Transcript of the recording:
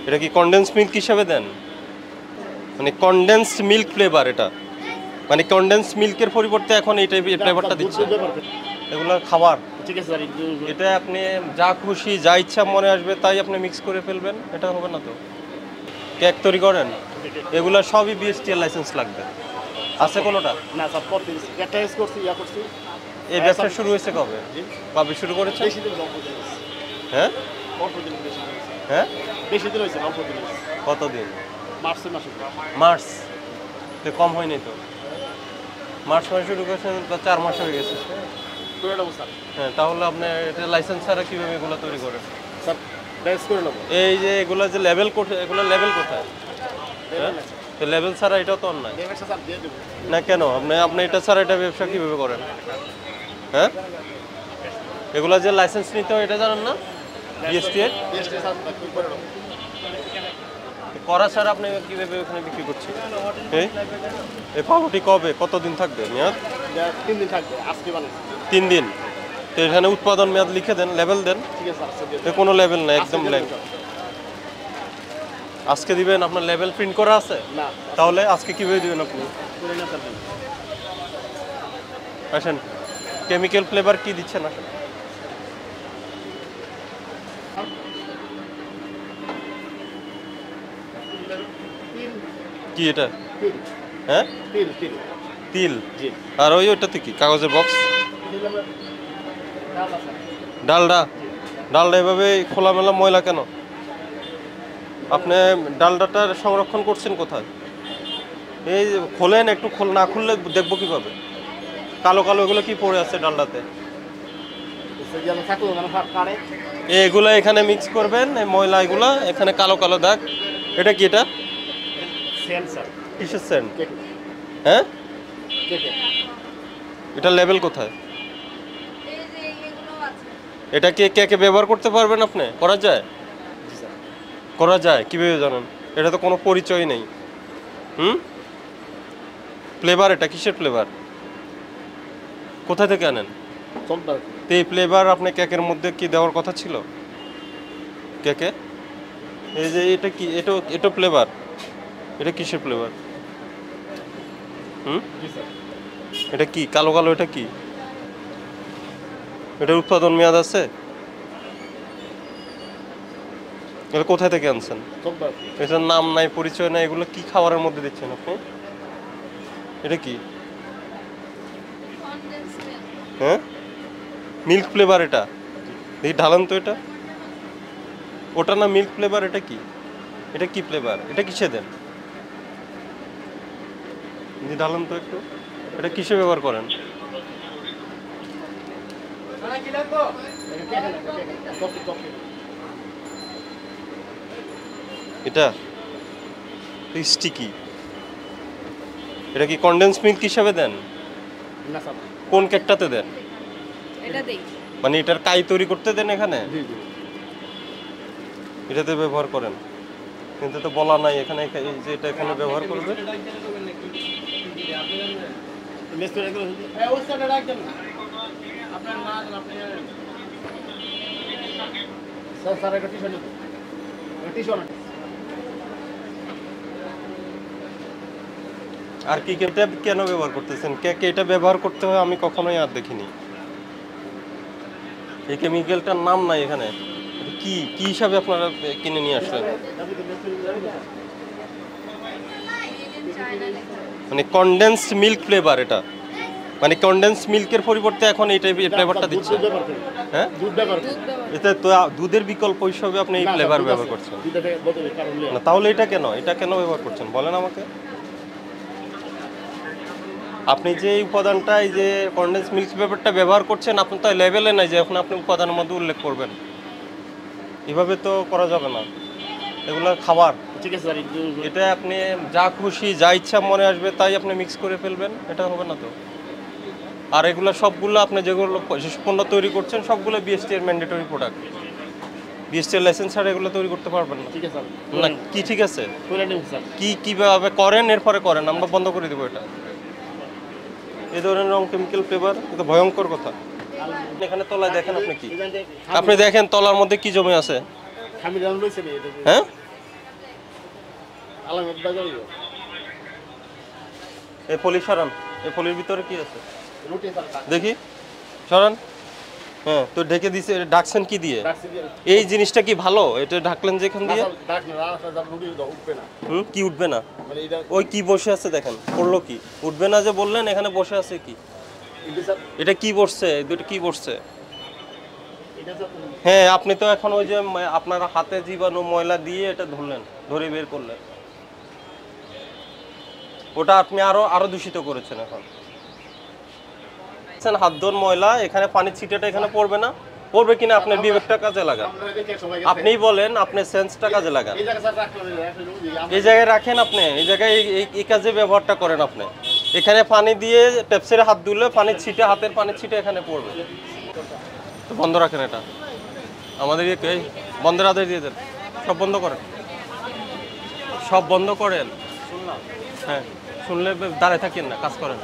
এটা কি condense milk হিসাবে দেন? মানে কনডেন্সড মিল্ক ফ্লেভার এটা, মানে কনডেন্স মিল্কের পরিবর্তে এখন এই টাইপের ফ্লেভারটা দিচ্ছে। এগুলো খাবার, ঠিক আছে স্যার। এটা আপনি যা খুশি যা ইচ্ছা মনে আসবে তাই আপনি মিক্স করে ফেলবেন, এটা হবে না তো। কেক তৈরি করেন, এগুলো সবই বিএসটিআর লাইসেন্স লাগবে। আছে কোনোটা? না স্যার, প্রতিদিন একটা ইউজ করছি, করছি। এই ব্যবসা শুরু হয়েছে কবে? কবে শুরু করেছে? বেশি দিন অল্প দিন হয়েছে। হ্যাঁ অল্প দিন বেশি দিন হয়েছে। হ্যাঁ, বেশি দিন হয়েছে, অল্প দিন হয়েছে। কতদিন? মার্চের মাসে। মার্চ তো কম হয়নি তো। মার্চ মাসে শুরু করেছেন তো 4 মাস হয়ে গেছে। করে নেবো স্যার। হ্যাঁ, তাহলে আপনি এটা লাইসেন্স ছাড়া কীভাবে এগুলো তৈরি করেন? স্যার রেস করে নেবো। এই যে এগুলো যে লেভেল কোথায়, এগুলো লেভেল কোথায়? তো লেভেল ছাড়া এটা তো অন্যায় স্যার দিয়ে দেবো না। কেন আপনি এটা ছাড়া এটা ব্যবসা কীভাবে করেন? হ্যাঁ, এগুলো যে লাইসেন্স নিতে হয় এটা জানেন না? বিএসটিআর স্যার করে নেবো। করা ছাড়া আপনি কীভাবে ওখানে বিক্রি করছেন? এই পাউরুটি কবে, কতদিন থাকবে মেয়াদ? 3 দিন থাকবে, আজকে বানাচ্ছি। 3 দিন। তো এখানে উৎপাদন মেয়াদ লিখে দেন, লেভেল দেন। ঠিক আছে স্যার। কোনো লেভেল না, একদম ব্ল্যাঙ্ক। আজকে দিবেন? আপনার লেভেল প্রিন্ট করা আছে? না। তাহলে আজকে কিভাবে দিবেন আপনি? করে না স্যার। আসেন, কেমিক্যাল ফ্লেভার কি দিচ্ছেন আসেন। কি এটা? হ্যাঁ, তিল। আর ওইটাতে কি কাগজের বক্স? ডালডা। ডালডা এভাবে খোলামেলা ময়লা কেন? আপনি ডালডাটা সংরক্ষণ করছেন কোথায়? এই খোলেন একটু, না খুললে দেখবো কিভাবে? কালো কালো এগুলো কি পড়ে আছে ডালডাতে? এগুলো এখানে মিক্স করবেন, এই ময়লা এগুলো এখানে কালো কালো দাগ। এটা কি? এটা কিসের সেন্ট? হ্যাঁ, এটা লেভেল কোথায়? এটা কি কেকে ব্যবহার করতে পারবেন আপনি? করা যায়? করা যায় কিভাবে জানেন? এটা তো কোনো পরিচয় নেই। ফ্লেভার, এটা কিসের ফ্লেভার? কোথা থেকে আনেন? তো এই ফ্লেভার আপনি কেকের মধ্যে কি দেওয়ার কথা ছিল কেকে? এই যে এটা কি? এটা ফ্লেভার, এটা কিসের ফ্লেভার? এটা কি কালো কালো? এটা কি? এটার উৎপাদন মেয়াদ আছে? এটা কোথায় থেকে আনছেন? এটার নাম নাই, পরিচয় নাই, এগুলো কি খাবারের মধ্যে দিচ্ছেন আপনি? এটা কি? হ্যাঁ, মিল্ক ফ্লেভার এটা। দেখি ঢালান তো এটা। ওটা না মিল্ক ফ্লেভার, এটা কি? এটা কি ফ্লেভার? এটা কিসে দেন? ঢালান তো একটু। এটা কিসে ব্যবহার করেন? এটা স্টিকি। এটা কি কনডেন্স মিল্ক হিসাবে দেন? না স্যার। কোন কেকটাতে দেন? এটা দেই। মানে এটার কাই তৈরি করতে দেন এখানে? এটাতে ব্যবহার করেন, কিন্তু তো বলা নাই এখানে যে এটা এখানে ব্যবহার করবে। আর কি কেন ব্যবহার করতেছেন? কেকে এটা ব্যবহার করতে হয় আমি কখনোই আর দেখিনি। এই কেমিক্যালটার নাম নাই এখানে। কি কি হিসাবে আপনারা কিনে নিয়ে আসলেন? মানে কনডেন্সড মিল্ক ফ্লেভার এটা, মানে কনডেন্স মিল্কের পরিবর্তে এখন এই টাইপের ফ্লেভারটা দিচ্ছে। হ্যাঁ, এটা তো দুধের বিকল্প হিসাবে আপনি এই ফ্লেভার ব্যবহার করছেন না। তাহলে এটা কেন, এটা কেন ব্যবহার করছেন বলেন আমাকে? আপনি যে এই উপাদানটা, এই যে কনডেন্স মিল্ক ফ্লেভারটা ব্যবহার করছেন, আপনি তো লেভেলে নাই যে এখন আপনি উপাদানের মধ্যে উল্লেখ করবেন। এভাবে তো করা যাবে না, এগুলো খাবার। ঠিক আছে স্যার। এটা আপনি যা খুশি যা ইচ্ছা মনে আসবে তাই আপনি মিক্স করে ফেলবেন, এটা হবে না তো। আর এগুলো সবগুলো আপনি যেগুলো যেসব পণ্য তৈরি করছেন সবগুলো BSTR mandatory product. BSTR licence ছাড়া এগুলো তৈরি করতে পারবেন না। ঠিক আছে না কি ঠিক আছে? স্যার। কীভাবে করেন এরপরে করেন, আমরা বন্ধ করে দেবো এটা। এই ধরনের রং কেমিক্যাল ফ্লেভার, এটা ভয়ঙ্কর কথা। এখানে তলায় দেখেন আপনি কি, আপনি দেখেন তলার মধ্যে কি জমে আছে। হ্যাঁ, আলামত বাজার এই পলি সরান, এই পলির ভিতরে কি আছে রুটি স্যার দেখি, সরান। হ্যাঁ, তো ঢেকে দিছে, ঢাকছেন কি দিয়ে? ডাকছি দিয়ে এই জিনিসটা কি ভালো? এটা ঢাকলেন যেখান দিয়ে? ডাক না রাস্তা যাব রুটি উঠবে না কি উঠবে না? মানে এটা ওই কি বসে আছে দেখেন, পড়লো কি? উঠবে না যে বললেন, এখানে বসে আছে কি? এটা স্যার এটা কি বসছে? দুটো কি বসছে? এটা স্যার হ্যাঁ, আপনি তো এখন ওই যে আপনার হাতে জীবাণু ময়লা দিয়ে এটা ধরলেন, ধরে বের করলেন। ওটা আপনি আরো দূষিত করেছেন। এখন হাত ধোয়ার ময়লা, এখানে পানির ছিটাটা এখানে পড়বে না? পড়বে কিনা আপনার বিবেকটা কাজে লাগান। আমরা দেখে সময় আপনিই বলেন, আপনার সেন্সটা কাজে লাগান। এই জায়গা স্যার রাখলাম রুটি এই জায়গায় রাখেন, আপনি এই জায়গায় এই কাজে ব্যবহারটা করেন আপনি। এখানে পানি দিয়ে পেপসির হাত ধুলে পানির ছিটে, হাতের পানির ছিটে এখানে পড়বে। তো বন্ধ রাখেন এটা। আমাদের এই বন্ধের আদেশ দিয়ে দেন, সব বন্ধ করেন, সব বন্ধ করেন। হ্যাঁ, শুনলে দাঁড়ায় থাকেন না, কাজ করেন।